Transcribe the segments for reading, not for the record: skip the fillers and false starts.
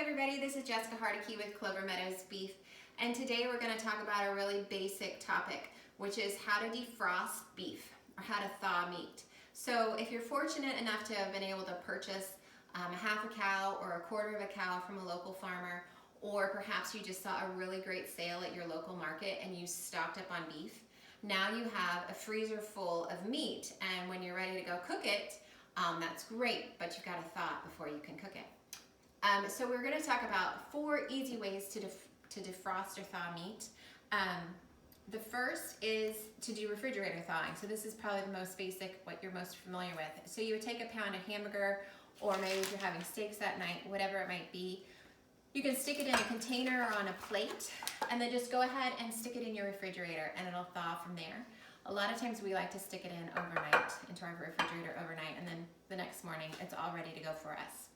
everybody, this is Jessica Hardekey with Clover Meadows Beef, and today we're going to talk about a really basic topic, which is how to defrost beef or how to thaw meat. So if you're fortunate enough to have been able to purchase a half a cow or a quarter of a cow from a local farmer, or perhaps you just saw a really great sale at your local market and you stocked up on beef, now you have a freezer full of meat, and when you're ready to go cook it, that's great, but you've got to thaw it before you can cook it. So we're going to talk about 4 easy ways to defrost or thaw meat. The first is to do refrigerator thawing. So this is probably the most basic, what you're most familiar with. So you would take a pound of hamburger, or maybe if you're having steaks that night, whatever it might be, you can stick it in a container or on a plate, and then just go ahead and stick it in your refrigerator and it'll thaw from there. A lot of times we like to stick it in overnight, into our refrigerator overnight, and then the next morning it's all ready to go for us.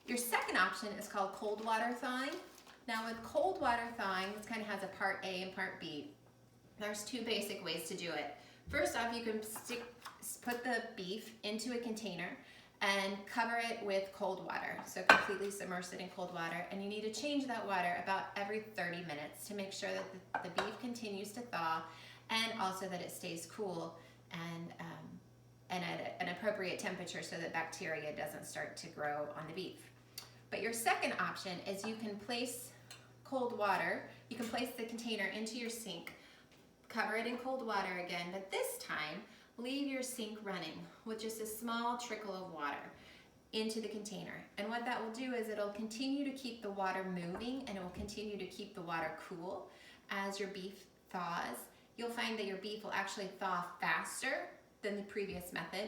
Your second option is called cold water thawing. Now with cold water thawing, this kind of has a part A and part B. There's 2 basic ways to do it. First off, you can put the beef into a container and cover it with cold water. So completely submerge it in cold water, and you need to change that water about every 30 minutes to make sure that the beef continues to thaw and also that it stays cool and at an appropriate temperature so that bacteria doesn't start to grow on the beef. But your second option is you can place cold water, you can place the container into your sink, cover it in cold water again, but this time leave your sink running with just a small trickle of water into the container. And what that will do is it'll continue to keep the water moving, and it will continue to keep the water cool as your beef thaws. You'll find that your beef will actually thaw faster than the previous method.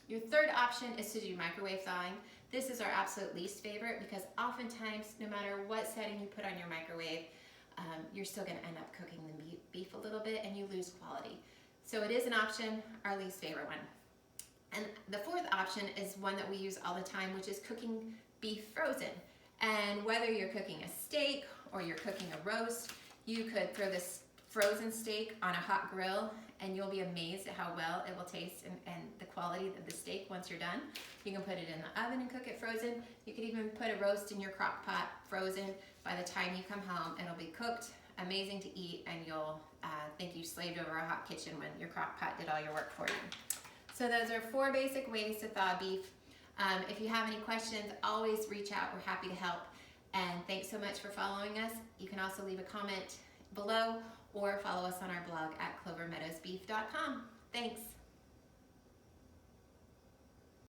Your third option is to do microwave thawing. This is our absolute least favorite because oftentimes, no matter what setting you put on your microwave, you're still going to end up cooking the beef a little bit and you lose quality. So it is an option, our least favorite one. And the fourth option is one that we use all the time, which is cooking beef frozen. And whether you're cooking a steak or you're cooking a roast, you could throw this frozen steak on a hot grill and you'll be amazed at how well it will taste and the quality of the steak once you're done. You can put it in the oven and cook it frozen. You could even put a roast in your crock pot frozen. By the time you come home, it'll be cooked, amazing to eat, and you'll think you slaved over a hot kitchen when your crock pot did all your work for you. So those are 4 basic ways to thaw beef. If you have any questions, always reach out. We're happy to help. And thanks so much for following us. You can also leave a comment below or follow us on our blog at clovermeadowsbeef.com. Thanks.